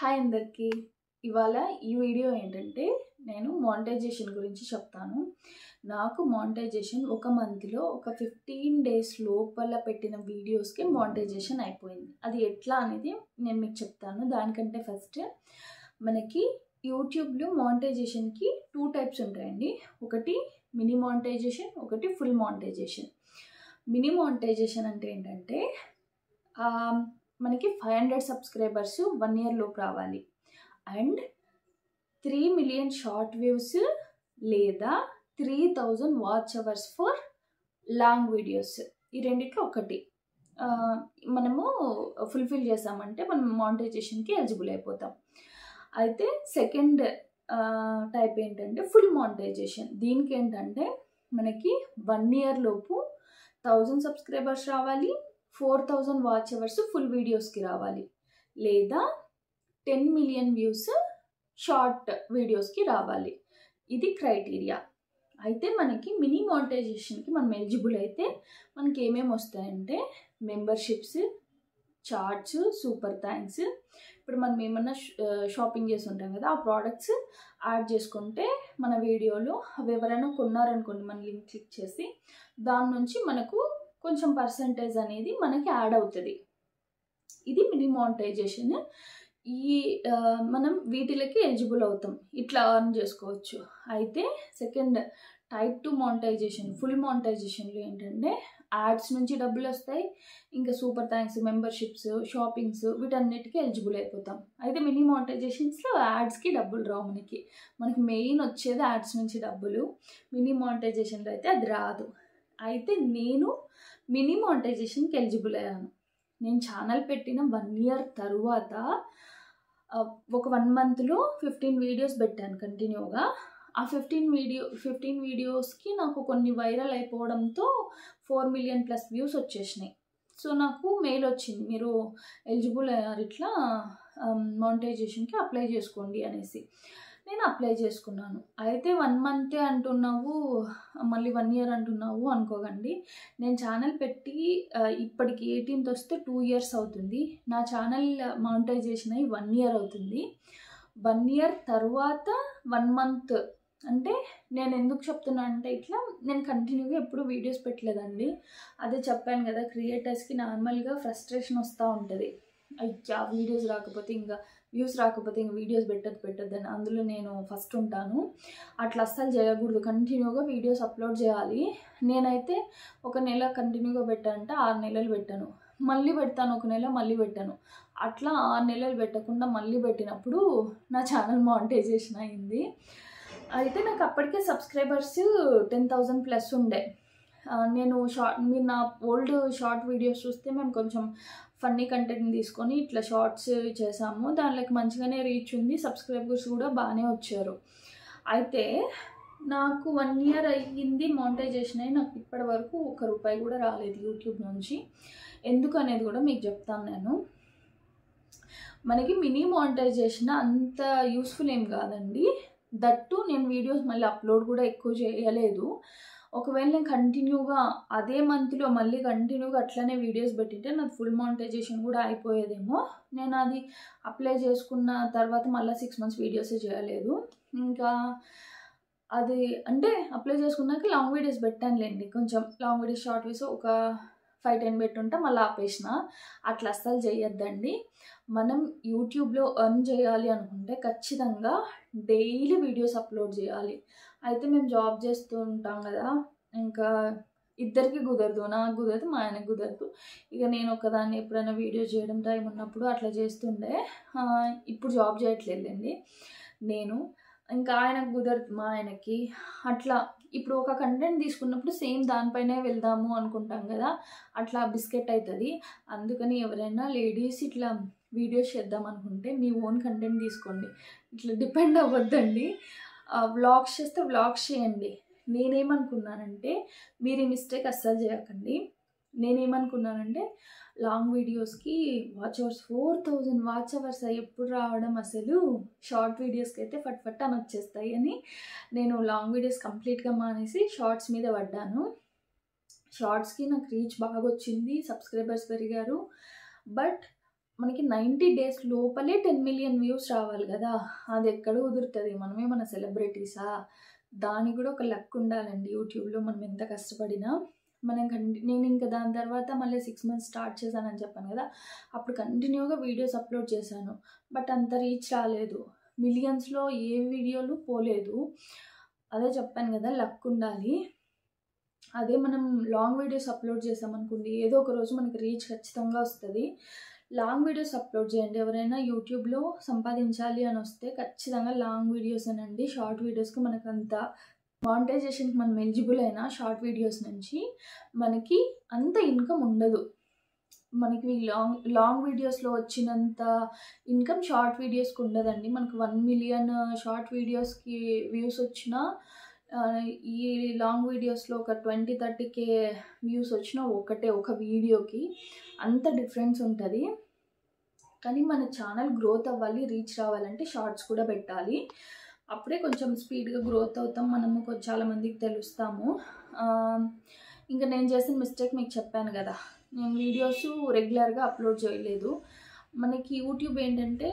Hi అందరికీ. ఇవాళ ఈ వీడియో ఏంటంటే నేను మానిటైజేషన్ గురించి చెప్తాను. నాకు మానిటైజేషన్ ఒక మంత్లో ఒక 15 డేస్ లోపల పెట్టిన వీడియోస్కి మానిటైజేషన్ అయిపోయింది. అది ఎట్లా అనేది నేను మీకు చెప్తాను. దానికంటే ఫస్ట్ మనకి యూట్యూబ్లో మానిటైజేషన్కి 2 టైప్స్ ఉంటాయండి. ఒకటి మినీ మానిటైజేషన్, ఒకటి ఫుల్ మానిటైజేషన్. మినీ మానిటైజేషన్ అంటే ఏంటంటే మనకి 500 సబ్స్క్రైబర్స్ 1 ఇయర్ లోపు రావాలి అండ్ 3 మిలియన్ షార్ట్ వ్యూస్ లేదా 3000 watch hours for long videos. ఈ రెండిట్లో ఒకటి మనము ఫుల్ఫిల్ చేసామంటే మనం మానిటైజేషన్కి ఎలిజిబుల్ అయిపోతాం. అయితే సెకండ్ టైప్ ఏంటంటే ఫుల్ మానిటైజేషన్. దీనికి ఏంటంటే మనకి 1 ఇయర్ లోపు 1000 సబ్స్క్రైబర్స్ రావాలి, 4000 వాచ్ అవర్స్ ఫుల్ వీడియోస్కి రావాలి లేదా 10 మిలియన్ వ్యూస్ షార్ట్ వీడియోస్కి రావాలి. ఇది క్రైటీరియా. అయితే మనకి మినీ మానిటైజేషన్కి మనం ఎలిజిబుల్ అయితే మనకి ఏమేమి వస్తాయంటే మెంబర్షిప్స్, చార్ట్స్, సూపర్ థ్యాంక్స్. ఇప్పుడు మనం ఏమన్నా షాపింగ్ చేసి ఉంటాం కదా, ఆ ప్రోడక్ట్స్ యాడ్ చేసుకుంటే మన వీడియోలో అవి ఎవరైనా కొన్నారనుకోండి, మన లింక్ క్లిక్ చేసి దాని నుంచి మనకు కొంచెం పర్సంటేజ్ అనేది మనకి యాడ్ అవుతుంది. ఇది మినీ మానిటైజేషన్. ఈ మనం వీటిలకి ఎలిజిబుల్ అవుతాం, ఇట్లా అర్న్ చేసుకోవచ్చు. అయితే సెకండ్ టైప్ 2 మానిటైజేషన్, ఫుల్ మానిటైజేషన్లో ఏంటంటే యాడ్స్ నుంచి డబ్బులు వస్తాయి, ఇంకా సూపర్ థ్యాంక్స్, మెంబర్షిప్స్, షాపింగ్స్ వీటన్నిటికీ ఎలిజిబుల్ అయిపోతాం. అయితే మినీ మానిటైజేషన్స్లో యాడ్స్కి డబ్బులు రావు. మనకి మెయిన్ వచ్చేది యాడ్స్ నుంచి డబ్బులు. మినీ మానిటైజేషన్లో అయితే అది రాదు. అయితే నేను మినీ మానిటైజేషన్కి ఎలిజిబుల్ అయ్యాను. నేను ఛానల్ పెట్టిన 1 ఇయర్ తరువాత ఒక 1 మంత్లో 15 వీడియోస్ పెట్టాను కంటిన్యూగా. ఆ 15 వీడియోస్కి నాకు కొన్ని వైరల్ అయిపోవడంతో 4 మిలియన్ ప్లస్ వ్యూస్ వచ్చేసినాయి. సో నాకు మెయిల్ వచ్చింది, మీరు ఎలిజిబుల్ అయ్యారు, ఇట్లా మానిటైజేషన్కి అప్లై చేసుకోండి అనేసి. నేను అప్లై చేసుకున్నాను. అయితే 1 మంతే అంటున్నావు, మళ్ళీ 1 ఇయర్ అంటున్నావు అనుకోకండి. నేను ఛానల్ పెట్టి ఇప్పటికి 18th వస్తే 2 ఇయర్స్ అవుతుంది. నా ఛానల్ మానిటైజేషన్ అయ్యి 1 ఇయర్ అవుతుంది. 1 ఇయర్ తర్వాత 1 మంత్ అంటే నేను ఎందుకు చెప్తున్నా అంటే ఇట్లా నేను కంటిన్యూగా ఎప్పుడు వీడియోస్ పెట్టలేదండి. అదే చెప్పాను కదా, క్రియేటర్స్కి నార్మల్గా ఫ్రస్ట్రేషన్ వస్తూ ఉంటుంది. అయ్యా వీడియోస్ రాకపోతే ఇంకా వ్యూస్ రాకపోతే ఇంక వీడియోస్ పెట్టద్దని. అందులో నేను ఫస్ట్ ఉంటాను. అట్లా అస్సలు చేయకూడదు, కంటిన్యూగా వీడియోస్ అప్లోడ్ చేయాలి. నేనైతే ఒక నెల కంటిన్యూగా పెట్టానంటే 6 నెలలు పెట్టాను, మళ్ళీ పెడతాను, ఒక నెల మళ్ళీ పెట్టాను. అట్లా 6 నెలలు పెట్టకుండా మళ్ళీ పెట్టినప్పుడు నా ఛానల్ మానిటైజేషన్ అయింది. అయితే నాకు అప్పటికే సబ్స్క్రైబర్స్ 10,000 ప్లస్ ఉండే. నేను మీరు నా ఓల్డ్ షార్ట్ వీడియోస్ చూస్తే మేము కొంచెం ఫన్నీ కంటెంట్ తీసుకొని ఇట్లా షార్ట్స్ చేసాము. దానిలోకి మంచిగానే రీచ్ ఉంది, సబ్స్క్రైబర్స్ కూడా బాగానే వచ్చారు. అయితే నాకు 1 ఇయర్ అయ్యింది మానిటైజేషన్ అయ్యి, నాకు ఇప్పటి వరకు 1 రూపాయి కూడా రాలేదు యూట్యూబ్ నుంచి. ఎందుకు అనేది కూడా మీకు చెప్తాను నేను. మనకి మినీ మానిటైజేషన్ అంత యూస్ఫుల్ ఏం కాదండి. దట్టు నేను వీడియోస్ మళ్ళీ అప్లోడ్ కూడా ఎక్కువ చేయలేదు. ఒకవేళ నేను కంటిన్యూగా అదే మంత్లో మళ్ళీ కంటిన్యూగా అట్లనే వీడియోస్ పెట్టింటే నాకు ఫుల్ మానిటైజేషన్ కూడా అయిపోయేదేమో. నేను అది అప్లై చేసుకున్న తర్వాత మళ్ళీ 6 మంత్స్ వీడియోసే చేయలేదు. ఇంకా అది అంటే అప్లై చేసుకున్నాక లాంగ్ వీడియోస్ పెట్టానులేండి, కొంచెం లాంగ్ వీడియోస్, షార్ట్ వీడియోస్ ఒక 5-10 పెట్టుంటే మళ్ళీ ఆపేసిన. అట్లా అస్సలు చేయొద్దండి. మనం యూట్యూబ్లో ఎర్న్ చేయాలి అనుకుంటే ఖచ్చితంగా డైలీ వీడియోస్ అప్లోడ్ చేయాలి. అయితే మేము జాబ్ చేస్తూ ఉంటాం కదా, ఇంకా ఇద్దరికి కుదరదు, నాకు కుదరదు, మా ఆయనకు కుదరదు. ఇక నేను ఒకదాన్ని ఎప్పుడైనా వీడియో చేయడం టైం ఉన్నప్పుడు అట్లా చేస్తుండే. ఇప్పుడు జాబ్ చేయట్లేదండి నేను, ఇంకా ఆయనకు కుదరదు, మా ఆయనకి. అట్లా ఇప్పుడు ఒక కంటెంట్ తీసుకున్నప్పుడు సేమ్ దానిపైనే వెళ్దాము అనుకుంటాం కదా, అట్లా బిస్కెట్ అవుతుంది. అందుకని ఎవరైనా లేడీస్ ఇట్లా వీడియోస్ చేద్దాం అనుకుంటే మీ ఓన్ కంటెంట్ తీసుకోండి, ఇట్లా డిపెండ్ అవ్వద్దండి. వ్లాగ్స్ చేస్తే వ్లాగ్స్ చేయండి. నేనేమనుకున్నానంటే మీరు ఈ మిస్టేక్ అస్సలు చేయకండి. నేనేమనుకున్నానంటే లాంగ్ వీడియోస్కి వాచ్ అవర్స్ 4000 వాచ్ అవర్స్ ఎప్పుడు రావడం, అసలు షార్ట్ వీడియోస్కి అయితే ఫట్ అని వచ్చేస్తాయి అని నేను లాంగ్ వీడియోస్ కంప్లీట్గా మానేసి షార్ట్స్ మీద పడ్డాను. షార్ట్స్కి నాకు రీచ్ బాగా వచ్చింది, సబ్స్క్రైబర్స్ పెరిగారు. బట్ మనకి 90 డేస్ లోపలే 10 మిలియన్ వ్యూస్ రావాలి కదా, అది ఎక్కడ కుదురుతుంది? మనమే మన సెలబ్రిటీసా? దానికి కూడా ఒక లక్ ఉండాలండి యూట్యూబ్లో. మనం ఎంత కష్టపడినా మనం నేను ఇంకా దాని తర్వాత మళ్ళీ 6 మంత్స్ స్టార్ట్ చేశానని చెప్పాను కదా, అప్పుడు కంటిన్యూగా వీడియోస్ అప్లోడ్ చేశాను. బట్ అంత రీచ్ రాలేదు, మిలియన్స్లో ఏ వీడియోలు పోలేదు. అదే చెప్పాను కదా, లక్ ఉండాలి. అదే మనం లాంగ్ వీడియోస్ అప్లోడ్ చేసామనుకోండి, ఏదో ఒక రోజు మనకి రీచ్ ఖచ్చితంగా వస్తుంది. లాంగ్ వీడియోస్ అప్లోడ్ చేయండి. ఎవరైనా యూట్యూబ్లో సంపాదించాలి అని వస్తే ఖచ్చితంగా లాంగ్ వీడియోస్ అనండి. షార్ట్ వీడియోస్కి మనకు అంత మానిటైజేషన్కి మనం ఎలిజిబుల్ అయినా షార్ట్ వీడియోస్ నుంచి మనకి అంత ఇన్కమ్ ఉండదు. మనకి లాంగ్ వీడియోస్లో వచ్చినంత ఇన్కమ్ షార్ట్ వీడియోస్కి ఉండదండి. మనకు 1 మిలియన్ షార్ట్ వీడియోస్కి వ్యూస్ వచ్చినా ఈ లాంగ్ వీడియోస్లో ఒక 20-30K వ్యూస్ వచ్చినా ఒక వీడియోకి అంత డిఫరెన్స్ ఉంటుంది. కానీ మన ఛానల్ గ్రోత్ అవ్వాలి, రీచ్ రావాలంటే షార్ట్స్ కూడా పెట్టాలి. అప్పుడే కొంచెం స్పీడ్గా గ్రోత్ అవుతాం, మనము చాలామందికి తెలుస్తాము. ఇంకా నేను చేసిన మిస్టేక్ మీకు చెప్పాను కదా, నేను వీడియోస్ రెగ్యులర్గా అప్లోడ్ చేయలేదు. మనకి యూట్యూబ్ ఏంటంటే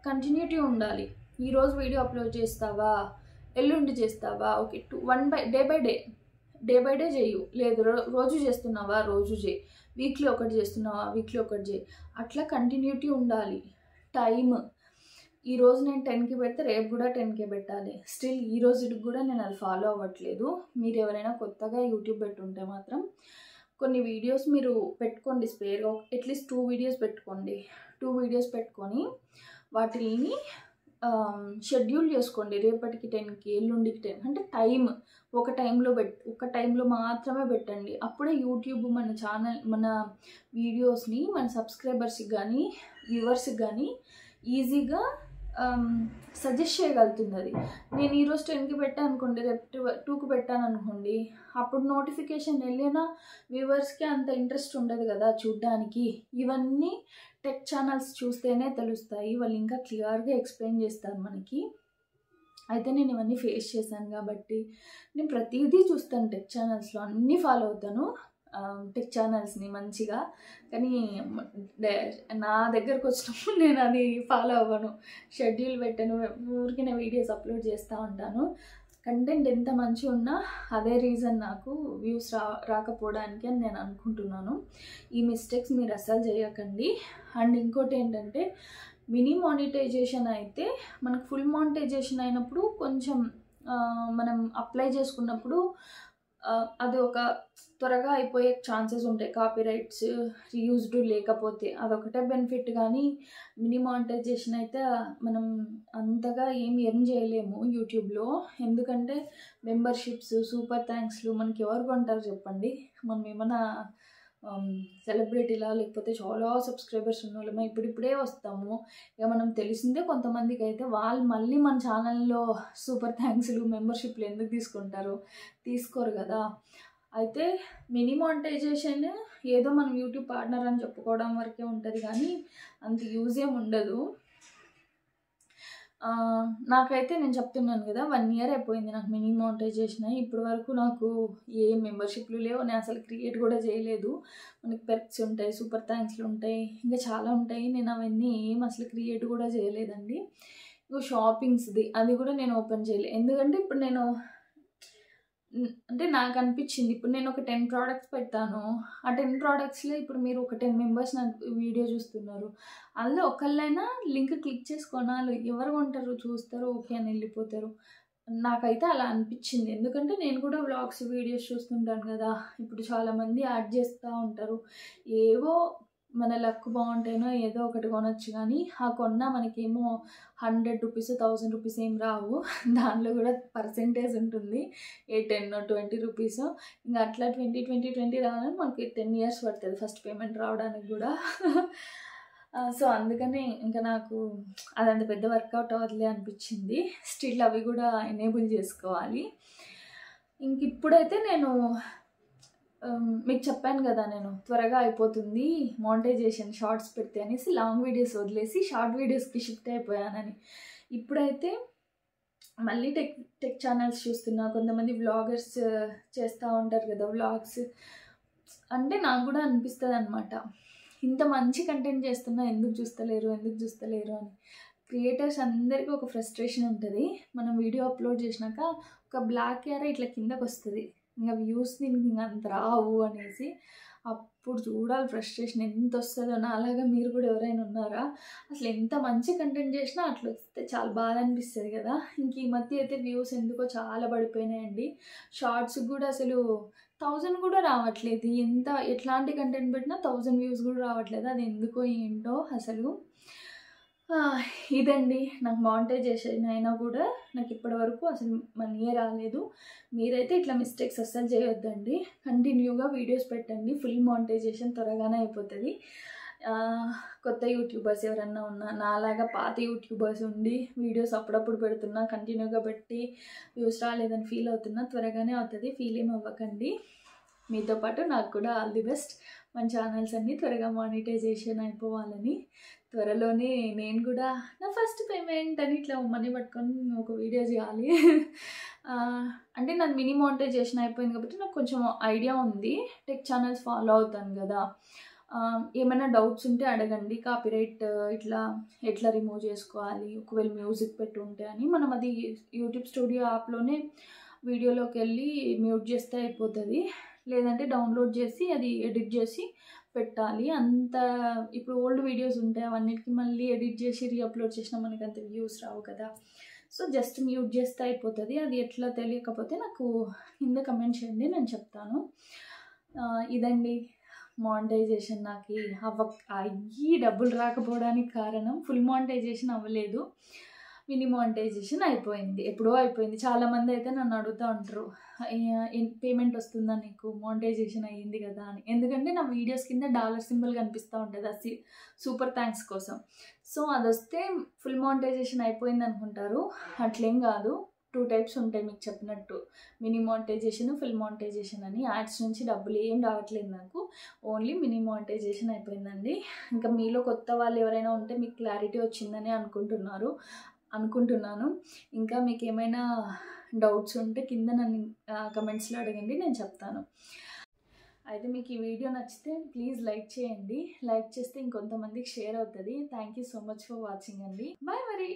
కంటిన్యూటీ ఉండాలి. ఈరోజు వీడియో అప్లోడ్ చేస్తావా, ఎల్లుండి చేస్తావా, ఓకే, డే బై డే చేయు. లేదు రోజు చేస్తున్నావా, రోజు చేయి. వీక్లీ ఒకటి చేస్తున్నావా, వీక్లీ ఒకటి చేయి. అట్లా కంటిన్యూటీ ఉండాలి. టైమ్ ఈరోజు నేను 10కి పెడితే రేపు కూడా 10కే పెట్టాలి. స్టిల్ ఈ రోజుకి కూడా నేను అది ఫాలో అవ్వట్లేదు. మీరు ఎవరైనా కొత్తగా యూట్యూబ్ పెట్టుంటే మాత్రం కొన్ని వీడియోస్ మీరు పెట్టుకోండి స్పేర్గా. అట్లీస్ట్ 2 వీడియోస్ పెట్టుకోండి. 2 వీడియోస్ పెట్టుకొని వాటిని షెడ్యూల్ చేసుకోండి. రేపటికి 10కి, ఎల్లుండికి 10, అంటే ఒక టైంలో మాత్రమే పెట్టండి. అప్పుడే యూట్యూబ్ మన ఛానల్, మన వీడియోస్ని మన సబ్స్క్రైబర్స్కి కానీ వ్యూవర్స్కి కానీ ఈజీగా సజెస్ట్ చేయగలుగుతుంది. అది నేను ఈరోజు 10కి పెట్టాను అనుకోండి, రేపు 2కి పెట్టాను అనుకోండి, అప్పుడు నోటిఫికేషన్ వెళ్ళినా వ్యూవర్స్కి అంత ఇంట్రెస్ట్ ఉండదు కదా చూడ్డానికి. ఇవన్నీ టెక్ ఛానల్స్ చూస్తేనే తెలుస్తాయి. వాళ్ళు ఇంకా క్లియర్గా ఎక్స్ప్లెయిన్ చేస్తారు మనకి. అయితే నేను ఇవన్నీ ఫేస్ చేశాను కాబట్టి నేను ప్రతిదీ చూస్తాను. టెక్ ఛానల్స్లో అన్నీ ఫాలో అవుతాను, టెక్ ఛానల్స్ని మంచిగా. కానీ నా దగ్గరకు వచ్చినప్పుడు నేను అది ఫాలో అవ్వను, షెడ్యూల్ పెట్టను, ఊరికి నేను వీడియోస్ అప్లోడ్ చేస్తూ ఉంటాను. కంటెంట్ ఎంత మంచిగా ఉన్నా అదే రీజన్ నాకు వ్యూస్ రాకపోవడానికి అని నేను అనుకుంటున్నాను. ఈ మిస్టేక్స్ మీరు అస్సలు చేయకండి. అండ్ ఇంకోటి ఏంటంటే, మినీ మానిటైజేషన్ అయితే మనకు ఫుల్ మానిటైజేషన్ అయినప్పుడు కొంచెం మనం అప్లై చేసుకున్నప్పుడు అది ఒక త్వరగా అయిపోయే ఛాన్సెస్ ఉంటాయి. కాపీరైట్స్ రీయూజ్డ్ లేకపోతే అదొకటే బెనిఫిట్. కానీ మినీ మానిటైజేషన్ అయితే మనం అంతగా ఏం ఎర్న్ చేయలేము యూట్యూబ్లో. ఎందుకంటే మెంబర్షిప్స్, సూపర్ థ్యాంక్స్లు మనకి ఎవరు కొంటారు చెప్పండి? మనం ఏమైనా సెలబ్రిటీలా, లేకపోతే చాలా సబ్స్క్రైబర్స్ ఉన్న వాళ్ళమా? ఇప్పుడిప్పుడే వస్తాము. ఇక మనం తెలిసిందే కొంతమందికి అయితే, వాళ్ళు మళ్ళీ మన ఛానల్లో సూపర్ థ్యాంక్స్లు, మెంబర్షిప్లు ఎందుకు తీసుకుంటారు? తీసుకోరు కదా. అయితే మినీ మానిటైజేషన్ ఏదో మనం యూట్యూబ్ పార్ట్నర్ అని చెప్పుకోవడం వరకే ఉంటుంది, కానీ అంత యూజ్ ఏం ఉండదు. నాకైతే నేను చెప్తున్నాను కదా, 1 ఇయర్ అయిపోయింది నాకు మినీ మానిటైజేషన్ అయ్యి. ఇప్పటి వరకు నాకు ఏ మెంబర్షిప్లు లేవు, నేను అసలు క్రియేట్ కూడా చేయలేదు. మనకి పెర్క్స్ ఉంటాయి, సూపర్ థ్యాంక్స్లు ఉంటాయి, ఇంకా చాలా ఉంటాయి. నేను అవన్నీ ఏం అసలు క్రియేట్ కూడా చేయలేదండి. షాపింగ్స్ది అది కూడా నేను ఓపెన్ చేయలేదు. ఎందుకంటే ఇప్పుడు నేను అంటే నాకు అనిపించింది, ఇప్పుడు నేను ఒక 10 ప్రోడక్ట్స్ పెడతాను, ఆ 10 ప్రోడక్ట్స్లో ఇప్పుడు మీరు ఒక 10 మెంబర్స్ నా వీడియో చూస్తున్నారు. అందులో ఒకళ్ళైనా లింక్ క్లిక్ చేసి కొనాలి. ఎవరు కొంటారు? చూస్తారు, ఓకే అని వెళ్ళిపోతారు. నాకైతే అలా అనిపించింది. ఎందుకంటే నేను కూడా వ్లాగ్స్, వీడియోస్ చూస్తుంటాను కదా. ఇప్పుడు చాలామంది యాడ్ చేస్తూ ఉంటారు. ఏవో మన లక్ బాగుంటేనో ఏదో ఒకటి కొనొచ్చు, కానీ ఆ కొన్నా మనకేమో 100 రూపీస్, 1000 రూపీస్ ఏం రావు. దానిలో కూడా పర్సెంటేజ్ ఉంటుంది, ఏ 10 20 రూపీస్. ఇంకా అట్లా 20 రావాలని మనకి 10 ఇయర్స్ పడుతుంది ఫస్ట్ పేమెంట్ రావడానికి కూడా. సో అందుకని ఇంకా నాకు అదంత పెద్ద వర్కౌట్ అవ్వదులే అనిపించింది. స్టిల్ అవి కూడా ఎనేబుల్ చేసుకోవాలి. ఇంక ఇప్పుడైతే నేను మీకు చెప్పాను కదా, నేను త్వరగా అయిపోతుంది మానిటైజేషన్ షార్ట్స్ పెడితే అనేసి లాంగ్ వీడియోస్ వదిలేసి షార్ట్ వీడియోస్కి షిఫ్ట్ అయిపోయానని. ఇప్పుడైతే మళ్ళీ టెక్ ఛానల్స్ చూస్తున్నా. కొంతమంది వ్లాగర్స్ చేస్తూ ఉంటారు కదా వ్లాగ్స్. అంటే నాకు కూడా అనిపిస్తుంది అనమాట, ఇంత మంచి కంటెంట్ చేస్తున్నా ఎందుకు చూస్తలేరు అని. క్రియేటర్స్ అందరికీ ఒక ఫ్రస్ట్రేషన్ ఉంటుంది. మనం వీడియో అప్లోడ్ చేసినాక ఒక బ్లాక్ ఏరియా ఇట్లా కిందకు వస్తుంది, ఇంకా వ్యూస్ దీనికి ఇంకా అంత రావు అనేసి. అప్పుడు చూడాలి ఫ్రస్ట్రేషన్ ఎంత వస్తుందో. నాలాగా మీరు కూడా ఎవరైనా ఉన్నారా? అసలు ఎంత మంచి కంటెంట్ చేసినా అట్లా వస్తే చాలా బాధ అనిపిస్తుంది కదా. ఇంక ఈ మధ్య అయితే వ్యూస్ ఎందుకో చాలా పడిపోయినాయండి. షార్ట్స్కి కూడా అసలు 1000 కూడా రావట్లేదు. ఎట్లాంటి కంటెంట్ పెట్టినా 1000 వ్యూస్ కూడా రావట్లేదు. అది ఎందుకో ఏంటో అసలు. ఇదండి నాకు మానిటైజేషన్ అయినా కూడా నాకు ఇప్పటి వరకు అసలు మనీయే రాలేదు. మీరైతే ఇట్లా మిస్టేక్స్ అస్సలు చేయొద్దండి. కంటిన్యూగా వీడియోస్ పెట్టండి. ఫుల్ మానిటైజేషన్ త్వరగానే అయిపోతుంది. కొత్త యూట్యూబర్స్ ఎవరన్నా ఉన్నా, నాలాగా పాత యూట్యూబర్స్ ఉండి వీడియోస్ అప్పుడప్పుడు పెడుతున్నా, కంటిన్యూగా పెట్టి వ్యూస్ రాలేదని ఫీల్ అవుతున్నా, త్వరగానే అవుతుంది. ఫీల్ ఏం అవ్వకండి. మీతో పాటు నాకు కూడా ఆల్ ది బెస్ట్. మన ఛానల్స్ అన్నీ త్వరగా మానిటైజేషన్ అయిపోవాలని. త్వరలోనే నేను కూడా నా ఫస్ట్ పేమెంట్ అని ఇట్లా మనీ పట్టుకొని ఒక వీడియో చేయాలి. అంటే నాది మినీ మానిటైజేషన్ అయిపోయింది కాబట్టి నాకు కొంచెం ఐడియా ఉంది. టెక్ ఛానల్స్ ఫాలో అవుతాను కదా. ఏమైనా డౌట్స్ ఉంటే అడగండి. కాపీరైట్ ఇట్లా ఎట్లా రిమూవ్ చేసుకోవాలి, ఒకవేళ మ్యూజిక్ పెట్టుంటే అని. మనం అది యూట్యూబ్ స్టూడియో యాప్లోనే వీడియోలోకి వెళ్ళి మ్యూట్ చేస్తే అయిపోతుంది. లేదంటే డౌన్లోడ్ చేసి అది ఎడిట్ చేసి పెట్టాలి. అంత ఇప్పుడు ఓల్డ్ వీడియోస్ ఉంటాయి, అవన్నిటికి మళ్ళీ ఎడిట్ చేసి రీఅప్లోడ్ చేసినా మనకి అంత వ్యూస్ రావు కదా. సో జస్ట్ మ్యూట్ చేస్తే అయిపోతుంది. అది ఎట్లా తెలియకపోతే నాకు కింద కమెంట్ చేయండి, నేను చెప్తాను. ఇదండి మానిటైజేషన్ నాకు అయ్యి డబ్బులు రాకపోవడానికి కారణం. ఫుల్ మానిటైజేషన్ అవ్వలేదు, మినీ మానిటైజేషన్ అయిపోయింది, ఎప్పుడో అయిపోయింది. చాలామంది అయితే నన్ను అడుగుతూ ఉంటారు, పేమెంట్ వస్తుందా నీకు, మానిటైజేషన్ అయ్యింది కదా అని. ఎందుకంటే నా వీడియోస్ కింద డాలర్ సింబల్ కనిపిస్తూ ఉంటుంది, అది సూపర్ థ్యాంక్స్ కోసం. సో అది వస్తే ఫుల్ మానిటైజేషన్ అయిపోయింది అనుకుంటారు. అట్లేం కాదు. 2 టైప్స్ ఉంటాయి మీకు చెప్పినట్టు, మినీ మానిటైజేషన్, ఫుల్ మానిటైజేషన్ అని. యాడ్స్ నుంచి డబ్బులు ఏం రావట్లేదు నాకు, ఓన్లీ మినీ మానిటైజేషన్ అయిపోయిందండి. ఇంకా మీలో కొత్త వాళ్ళు ఎవరైనా ఉంటే మీకు క్లారిటీ వచ్చిందని అనుకుంటున్నాను. ఇంకా మీకు ఏమైనా డౌట్స్ ఉంటే కింద నన్ను కమెంట్స్లో అడగండి, నేను చెప్తాను. అయితే మీకు ఈ వీడియో నచ్చితే ప్లీజ్ లైక్ చేయండి. లైక్ చేస్తే ఇంకొంతమందికి షేర్ అవుతుంది. Thank you so much for watching అండి. బాయ్ మరి.